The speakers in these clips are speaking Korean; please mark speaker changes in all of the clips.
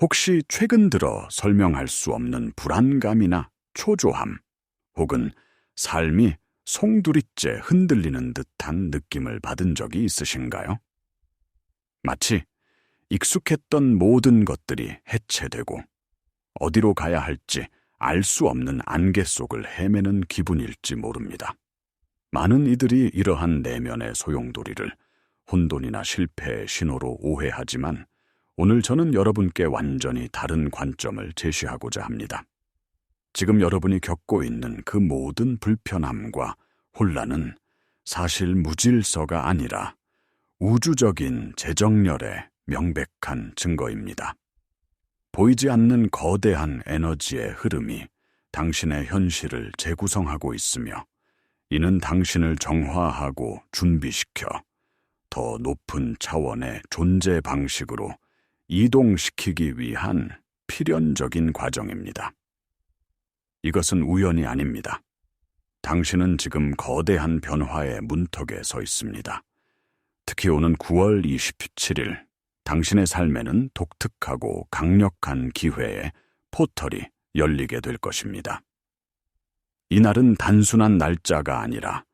Speaker 1: 혹시 최근 들어 설명할 수 없는 불안감이나 초조함, 혹은 삶이 송두리째 흔들리는 듯한 느낌을 받은 적이 있으신가요? 마치 익숙했던 모든 것들이 해체되고 어디로 가야 할지 알 수 없는 안개 속을 헤매는 기분일지 모릅니다. 많은 이들이 이러한 내면의 소용돌이를 혼돈이나 실패의 신호로 오해하지만 오늘 저는 여러분께 완전히 다른 관점을 제시하고자 합니다. 지금 여러분이 겪고 있는 그 모든 불편함과 혼란은 사실 무질서가 아니라 우주적인 재정렬의 명백한 증거입니다. 보이지 않는 거대한 에너지의 흐름이 당신의 현실을 재구성하고 있으며 이는 당신을 정화하고 준비시켜 더 높은 차원의 존재 방식으로 이동시키기 위한 필연적인 과정입니다. 이것은 우연이 아닙니다. 당신은 지금 거대한 변화의 문턱에 서 있습니다. 특히 오는 9월 27일, 당신의 삶에는 독특하고 강력한 기회의 포털이 열리게 될 것입니다. 이날은 단순한 날짜가 아니라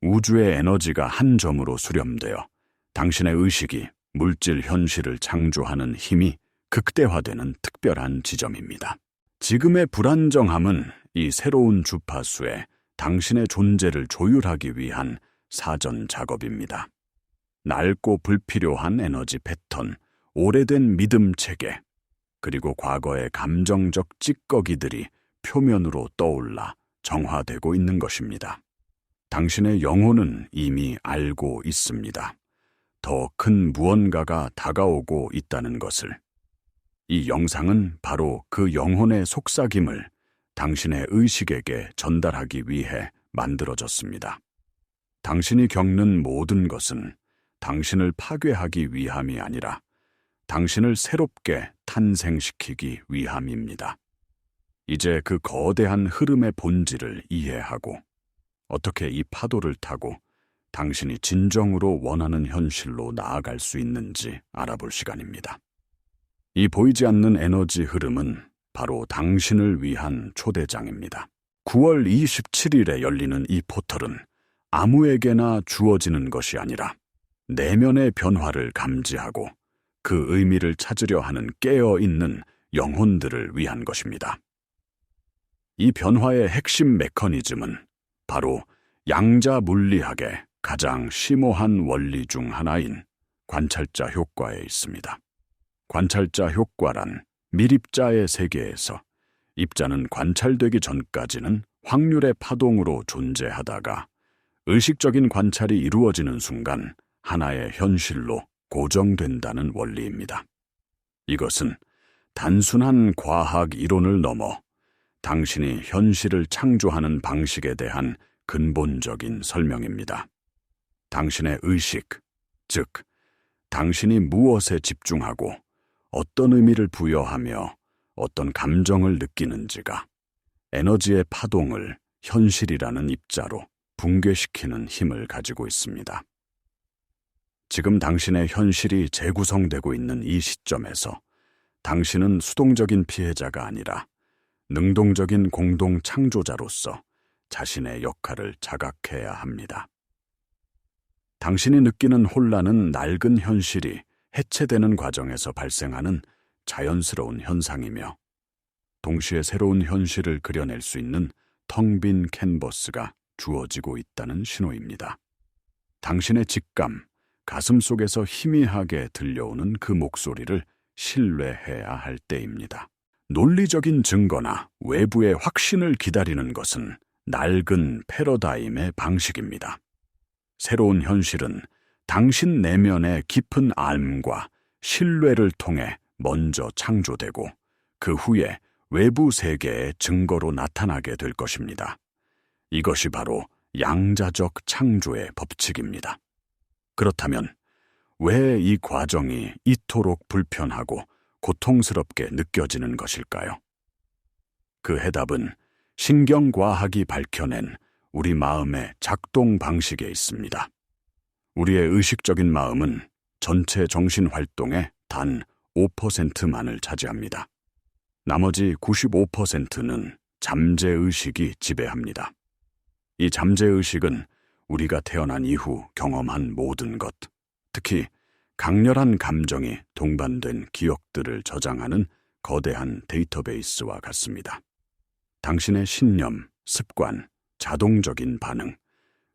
Speaker 1: 우주의 에너지가 한 점으로 수렴되어 당신의 의식이 물질 현실을 창조하는 힘이 극대화되는 특별한 지점입니다. 지금의 불안정함은 이 새로운 주파수에 당신의 존재를 조율하기 위한 사전 작업입니다. 낡고 불필요한 에너지 패턴, 오래된 믿음 체계, 그리고 과거의 감정적 찌꺼기들이 표면으로 떠올라 정화되고 있는 것입니다. 당신의 영혼은 이미 알고 있습니다. 더 큰 무언가가 다가오고 있다는 것을. 이 영상은 바로 그 영혼의 속삭임을 당신의 의식에게 전달하기 위해 만들어졌습니다. 당신이 겪는 모든 것은 당신을 파괴하기 위함이 아니라 당신을 새롭게 탄생시키기 위함입니다. 이제 그 거대한 흐름의 본질을 이해하고 어떻게 이 파도를 타고 당신이 진정으로 원하는 현실로 나아갈 수 있는지 알아볼 시간입니다. 이 보이지 않는 에너지 흐름은 바로 당신을 위한 초대장입니다. 9월 27일에 열리는 이 포털은 아무에게나 주어지는 것이 아니라 내면의 변화를 감지하고 그 의미를 찾으려 하는 깨어있는 영혼들을 위한 것입니다. 이 변화의 핵심 메커니즘은 바로 양자 물리학의 가장 심오한 원리 중 하나인 관찰자 효과에 있습니다. 관찰자 효과란 밀입자의 세계에서 입자는 관찰되기 전까지는 확률의 파동으로 존재하다가 의식적인 관찰이 이루어지는 순간 하나의 현실로 고정된다는 원리입니다. 이것은 단순한 과학 이론을 넘어 당신이 현실을 창조하는 방식에 대한 근본적인 설명입니다. 당신의 의식, 즉, 당신이 무엇에 집중하고 어떤 의미를 부여하며 어떤 감정을 느끼는지가 에너지의 파동을 현실이라는 입자로 붕괴시키는 힘을 가지고 있습니다. 지금 당신의 현실이 재구성되고 있는 이 시점에서 당신은 수동적인 피해자가 아니라 능동적인 공동 창조자로서 자신의 역할을 자각해야 합니다. 당신이 느끼는 혼란은 낡은 현실이 해체되는 과정에서 발생하는 자연스러운 현상이며 동시에 새로운 현실을 그려낼 수 있는 텅 빈 캔버스가 주어지고 있다는 신호입니다. 당신의 직감, 가슴 속에서 희미하게 들려오는 그 목소리를 신뢰해야 할 때입니다. 논리적인 증거나 외부의 확신을 기다리는 것은 낡은 패러다임의 방식입니다. 새로운 현실은 당신 내면의 깊은 알과 신뢰를 통해 먼저 창조되고 그 후에 외부 세계의 증거로 나타나게 될 것입니다. 이것이 바로 양자적 창조의 법칙입니다. 그렇다면 왜 이 과정이 이토록 불편하고 고통스럽게 느껴지는 것일까요? 그 해답은 신경과학이 밝혀낸 우리 마음의 작동 방식에 있습니다. 우리의 의식적인 마음은 전체 정신 활동의 단 5%만을 차지합니다. 나머지 95%는 잠재의식이 지배합니다. 이 잠재의식은 우리가 태어난 이후 경험한 모든 것, 특히 강렬한 감정이 동반된 기억들을 저장하는 거대한 데이터베이스와 같습니다. 당신의 신념, 습관, 자동적인 반응,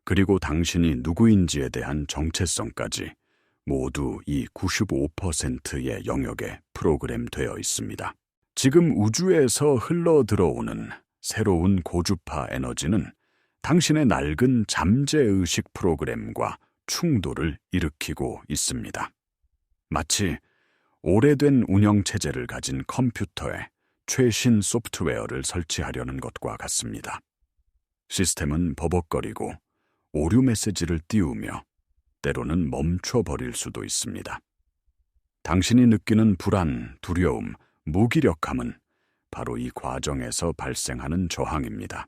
Speaker 1: 그리고 당신이 누구인지에 대한 정체성까지 모두 이 95%의 영역에 프로그램되어 있습니다. 지금 우주에서 흘러 들어오는 새로운 고주파 에너지는 당신의 낡은 잠재의식 프로그램과 충돌을 일으키고 있습니다. 마치 오래된 운영체제를 가진 컴퓨터에 최신 소프트웨어를 설치하려는 것과 같습니다. 시스템은 버벅거리고 오류 메시지를 띄우며 때로는 멈춰버릴 수도 있습니다. 당신이 느끼는 불안, 두려움, 무기력함은 바로 이 과정에서 발생하는 저항입니다.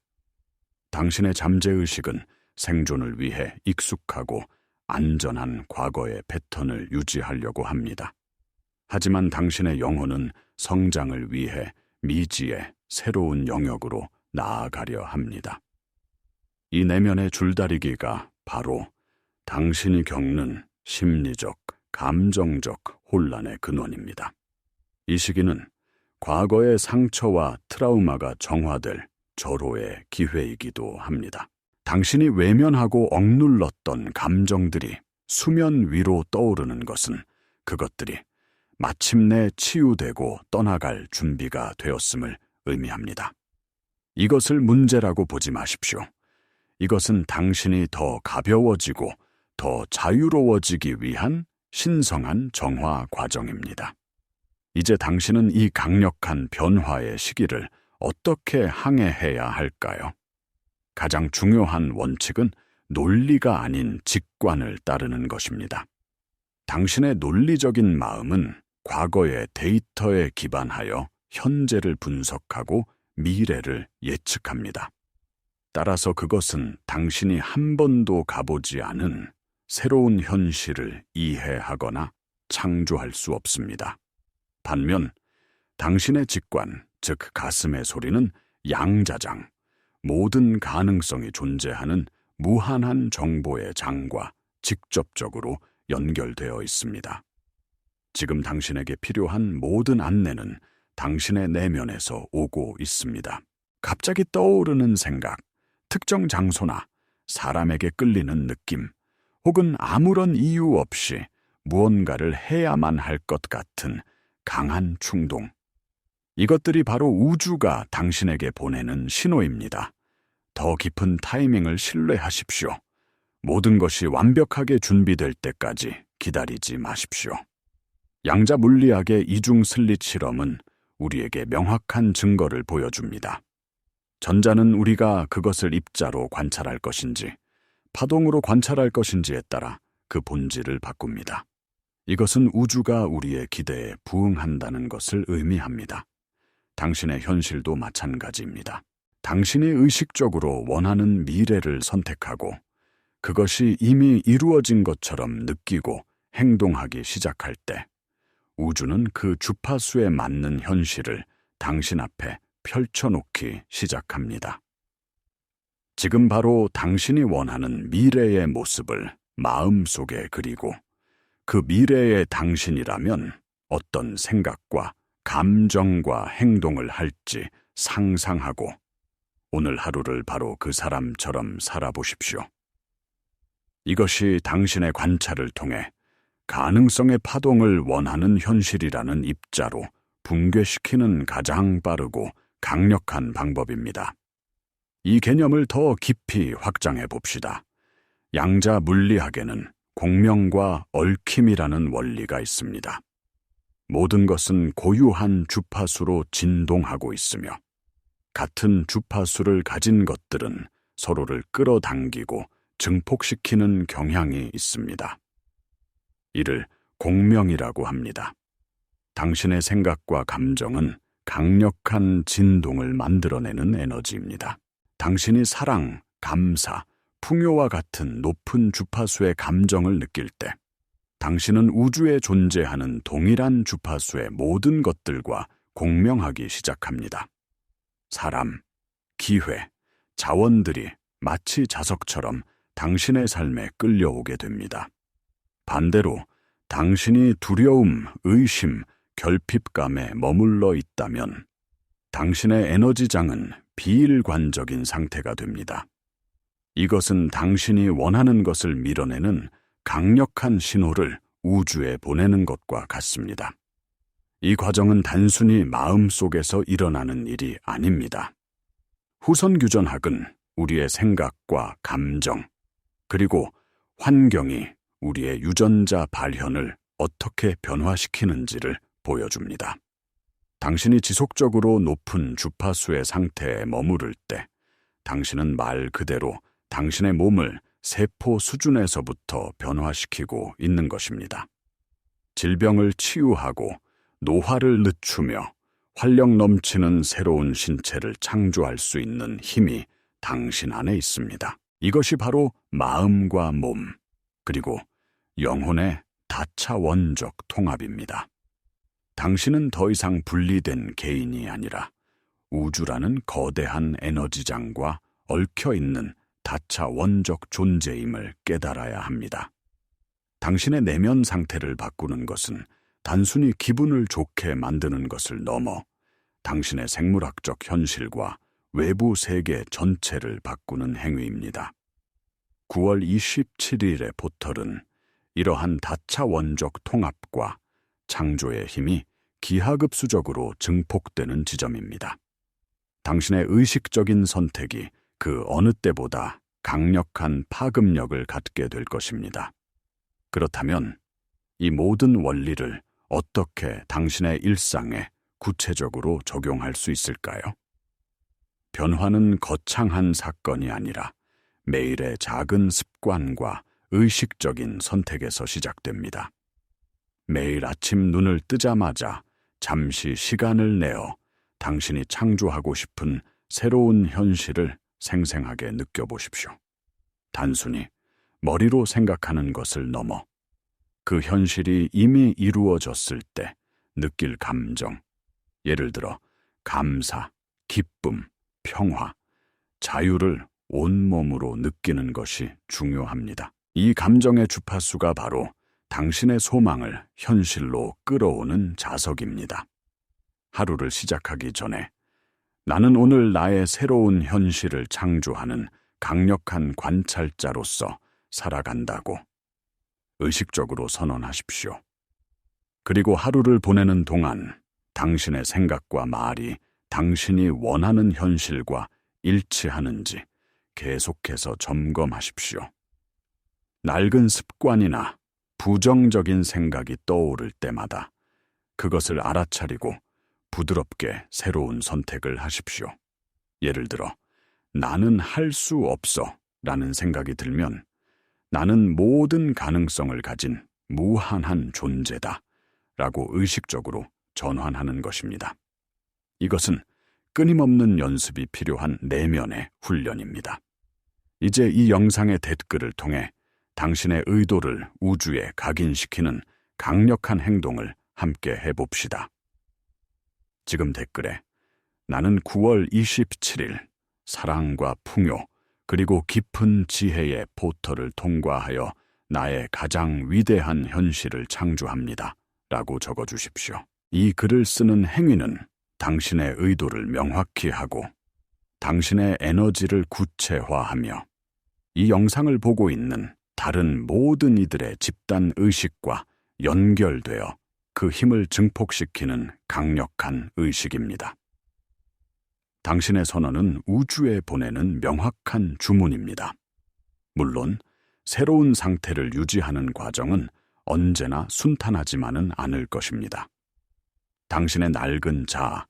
Speaker 1: 당신의 잠재의식은 생존을 위해 익숙하고 안전한 과거의 패턴을 유지하려고 합니다. 하지만 당신의 영혼은 성장을 위해 미지의 새로운 영역으로 나아가려 합니다. 이 내면의 줄다리기가 바로 당신이 겪는 심리적, 감정적 혼란의 근원입니다. 이 시기는 과거의 상처와 트라우마가 정화될 절호의 기회이기도 합니다. 당신이 외면하고 억눌렀던 감정들이 수면 위로 떠오르는 것은 그것들이 마침내 치유되고 떠나갈 준비가 되었음을 의미합니다. 이것을 문제라고 보지 마십시오. 이것은 당신이 더 가벼워지고 더 자유로워지기 위한 신성한 정화 과정입니다. 이제 당신은 이 강력한 변화의 시기를 어떻게 항해해야 할까요? 가장 중요한 원칙은 논리가 아닌 직관을 따르는 것입니다. 당신의 논리적인 마음은 과거의 데이터에 기반하여 현재를 분석하고 미래를 예측합니다. 따라서 그것은 당신이 한 번도 가보지 않은 새로운 현실을 이해하거나 창조할 수 없습니다. 반면 당신의 직관, 즉 가슴의 소리는 양자장, 모든 가능성이 존재하는 무한한 정보의 장과 직접적으로 연결되어 있습니다. 지금 당신에게 필요한 모든 안내는 당신의 내면에서 오고 있습니다. 갑자기 떠오르는 생각, 특정 장소나 사람에게 끌리는 느낌, 혹은 아무런 이유 없이 무언가를 해야만 할 것 같은 강한 충동. 이것들이 바로 우주가 당신에게 보내는 신호입니다. 더 깊은 타이밍을 신뢰하십시오. 모든 것이 완벽하게 준비될 때까지 기다리지 마십시오. 양자 물리학의 이중 슬릿 실험은 우리에게 명확한 증거를 보여줍니다. 전자는 우리가 그것을 입자로 관찰할 것인지, 파동으로 관찰할 것인지에 따라 그 본질을 바꿉니다. 이것은 우주가 우리의 기대에 부응한다는 것을 의미합니다. 당신의 현실도 마찬가지입니다. 당신이 의식적으로 원하는 미래를 선택하고 그것이 이미 이루어진 것처럼 느끼고 행동하기 시작할 때 우주는 그 주파수에 맞는 현실을 당신 앞에 펼쳐놓기 시작합니다. 지금 바로 당신이 원하는 미래의 모습을 마음속에 그리고 그 미래의 당신이라면 어떤 생각과 감정과 행동을 할지 상상하고 오늘 하루를 바로 그 사람처럼 살아보십시오. 이것이 당신의 관찰을 통해 가능성의 파동을 원하는 현실이라는 입자로 붕괴시키는 가장 빠르고 강력한 방법입니다. 이 개념을 더 깊이 확장해 봅시다. 양자 물리학에는 공명과 얽힘이라는 원리가 있습니다. 모든 것은 고유한 주파수로 진동하고 있으며 같은 주파수를 가진 것들은 서로를 끌어당기고 증폭시키는 경향이 있습니다. 이를 공명이라고 합니다. 당신의 생각과 감정은 강력한 진동을 만들어내는 에너지입니다. 당신이 사랑, 감사, 풍요와 같은 높은 주파수의 감정을 느낄 때 당신은 우주에 존재하는 동일한 주파수의 모든 것들과 공명하기 시작합니다. 사람, 기회, 자원들이 마치 자석처럼 당신의 삶에 끌려오게 됩니다. 반대로 당신이 두려움, 의심, 결핍감에 머물러 있다면 당신의 에너지장은 비일관적인 상태가 됩니다. 이것은 당신이 원하는 것을 밀어내는 강력한 신호를 우주에 보내는 것과 같습니다. 이 과정은 단순히 마음속에서 일어나는 일이 아닙니다. 후선규전학은 우리의 생각과 감정, 그리고 환경이 우리의 유전자 발현을 어떻게 변화시키는지를 보여줍니다. 당신이 지속적으로 높은 주파수의 상태에 머무를 때 당신은 말 그대로 당신의 몸을 세포 수준에서부터 변화시키고 있는 것입니다. 질병을 치유하고 노화를 늦추며 활력 넘치는 새로운 신체를 창조할 수 있는 힘이 당신 안에 있습니다. 이것이 바로 마음과 몸, 그리고 영혼의 다차원적 통합입니다. 당신은 더 이상 분리된 개인이 아니라 우주라는 거대한 에너지장과 얽혀있는 다차원적 존재임을 깨달아야 합니다. 당신의 내면 상태를 바꾸는 것은 단순히 기분을 좋게 만드는 것을 넘어 당신의 생물학적 현실과 외부 세계 전체를 바꾸는 행위입니다. 9월 27일의 보털은 이러한 다차원적 통합과 창조의 힘이 기하급수적으로 증폭되는 지점입니다. 당신의 의식적인 선택이 그 어느 때보다 강력한 파급력을 갖게 될 것입니다. 그렇다면 이 모든 원리를 어떻게 당신의 일상에 구체적으로 적용할 수 있을까요? 변화는 거창한 사건이 아니라 매일의 작은 습관과 의식적인 선택에서 시작됩니다. 매일 아침 눈을 뜨자마자 잠시 시간을 내어 당신이 창조하고 싶은 새로운 현실을 생생하게 느껴보십시오. 단순히 머리로 생각하는 것을 넘어 그 현실이 이미 이루어졌을 때 느낄 감정, 예를 들어 감사, 기쁨, 평화, 자유를 온몸으로 느끼는 것이 중요합니다. 이 감정의 주파수가 바로 당신의 소망을 현실로 끌어오는 자석입니다. 하루를 시작하기 전에 나는 오늘 나의 새로운 현실을 창조하는 강력한 관찰자로서 살아간다고 의식적으로 선언하십시오. 그리고 하루를 보내는 동안 당신의 생각과 말이 당신이 원하는 현실과 일치하는지 계속해서 점검하십시오. 낡은 습관이나 부정적인 생각이 떠오를 때마다 그것을 알아차리고 부드럽게 새로운 선택을 하십시오. 예를 들어, 나는 할 수 없어 라는 생각이 들면 나는 모든 가능성을 가진 무한한 존재다 라고 의식적으로 전환하는 것입니다. 이것은 끊임없는 연습이 필요한 내면의 훈련입니다. 이제 이 영상의 댓글을 통해 당신의 의도를 우주에 각인시키는 강력한 행동을 함께 해봅시다. 지금 댓글에 나는 9월 27일 사랑과 풍요 그리고 깊은 지혜의 포털을 통과하여 나의 가장 위대한 현실을 창조합니다. 라고 적어주십시오. 이 글을 쓰는 행위는 당신의 의도를 명확히 하고 당신의 에너지를 구체화하며 이 영상을 보고 있는 다른 모든 이들의 집단 의식과 연결되어 그 힘을 증폭시키는 강력한 의식입니다. 당신의 선언은 우주에 보내는 명확한 주문입니다. 물론 새로운 상태를 유지하는 과정은 언제나 순탄하지만은 않을 것입니다. 당신의 낡은 자아,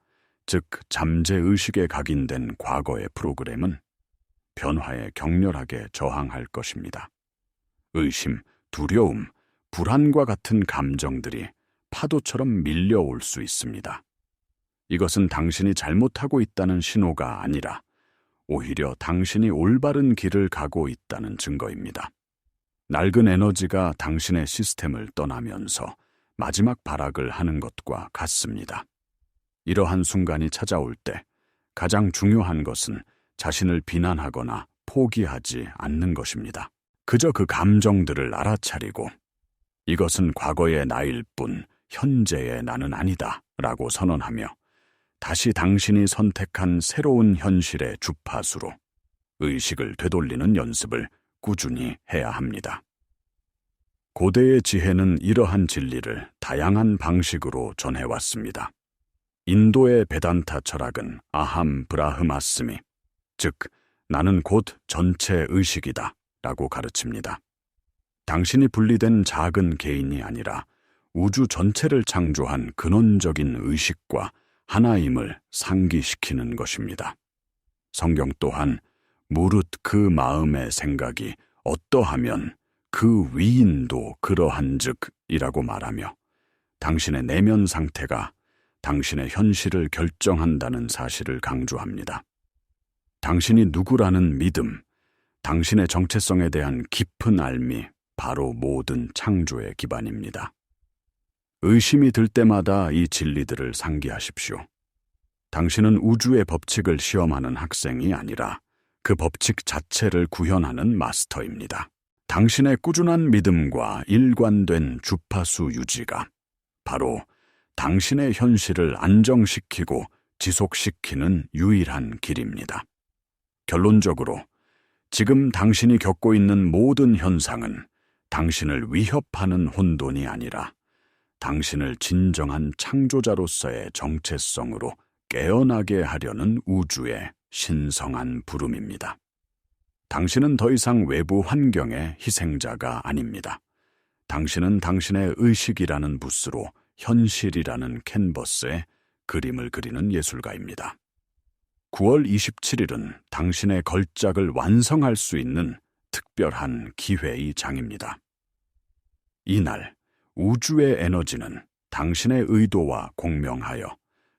Speaker 1: 즉 잠재의식에 각인된 과거의 프로그램은 변화에 격렬하게 저항할 것입니다. 의심, 두려움, 불안과 같은 감정들이 파도처럼 밀려올 수 있습니다. 이것은 당신이 잘못하고 있다는 신호가 아니라 오히려 당신이 올바른 길을 가고 있다는 증거입니다. 낡은 에너지가 당신의 시스템을 떠나면서 마지막 발악을 하는 것과 같습니다. 이러한 순간이 찾아올 때 가장 중요한 것은 자신을 비난하거나 포기하지 않는 것입니다. 그저 그 감정들을 알아차리고 이것은 과거의 나일 뿐 현재의 나는 아니다 라고 선언하며 다시 당신이 선택한 새로운 현실의 주파수로 의식을 되돌리는 연습을 꾸준히 해야 합니다. 고대의 지혜는 이러한 진리를 다양한 방식으로 전해왔습니다. 인도의 베단타 철학은 아함 브라흐마스미, 즉 나는 곧 전체 의식이다 라고 가르칩니다. 당신이 분리된 작은 개인이 아니라 우주 전체를 창조한 근원적인 의식과 하나임을 상기시키는 것입니다. 성경 또한 무릇 그 마음의 생각이 어떠하면 그 위인도 그러한즉이라고 말하며 당신의 내면 상태가 당신의 현실을 결정한다는 사실을 강조합니다. 당신이 누구라는 믿음, 당신의 정체성에 대한 깊은 알미, 바로 모든 창조의 기반입니다. 의심이 들 때마다 이 진리들을 상기하십시오. 당신은 우주의 법칙을 시험하는 학생이 아니라 그 법칙 자체를 구현하는 마스터입니다. 당신의 꾸준한 믿음과 일관된 주파수 유지가 바로 당신의 현실을 안정시키고 지속시키는 유일한 길입니다. 결론적으로 지금 당신이 겪고 있는 모든 현상은 당신을 위협하는 혼돈이 아니라 당신을 진정한 창조자로서의 정체성으로 깨어나게 하려는 우주의 신성한 부름입니다. 당신은 더 이상 외부 환경의 희생자가 아닙니다. 당신은 당신의 의식이라는 붓으로 현실이라는 캔버스에 그림을 그리는 예술가입니다. 9월 27일은 당신의 걸작을 완성할 수 있는 특별한 기회의 장입니다. 이날 우주의 에너지는 당신의 의도와 공명하여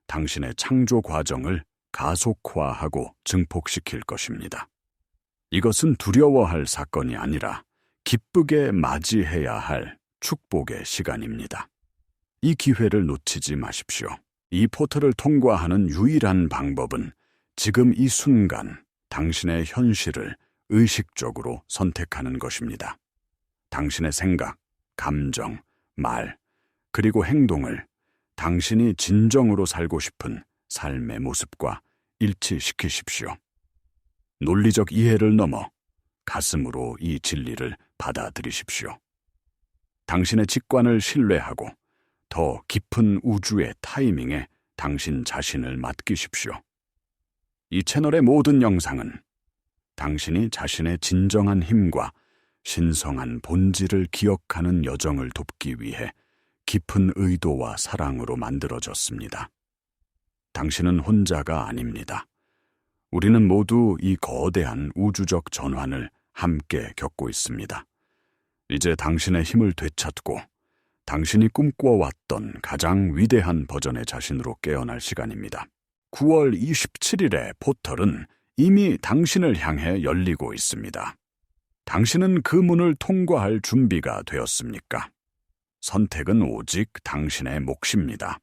Speaker 1: 당신의 창조 과정을 가속화하고 증폭시킬 것입니다. 이것은 두려워할 사건이 아니라 기쁘게 맞이해야 할 축복의 시간입니다. 이 기회를 놓치지 마십시오. 이 포털을 통과하는 유일한 방법은 지금 이 순간 당신의 현실을 의식적으로 선택하는 것입니다. 당신의 생각, 감정, 말, 그리고 행동을 당신이 진정으로 살고 싶은 삶의 모습과 일치시키십시오. 논리적 이해를 넘어 가슴으로 이 진리를 받아들이십시오. 당신의 직관을 신뢰하고 더 깊은 우주의 타이밍에 당신 자신을 맡기십시오. 이 채널의 모든 영상은 당신이 자신의 진정한 힘과 신성한 본질을 기억하는 여정을 돕기 위해 깊은 의도와 사랑으로 만들어졌습니다. 당신은 혼자가 아닙니다. 우리는 모두 이 거대한 우주적 전환을 함께 겪고 있습니다. 이제 당신의 힘을 되찾고 당신이 꿈꿔왔던 가장 위대한 버전의 자신으로 깨어날 시간입니다. 9월 27일의 포털은 이미 당신을 향해 열리고 있습니다. 당신은 그 문을 통과할 준비가 되었습니까? 선택은 오직 당신의 몫입니다.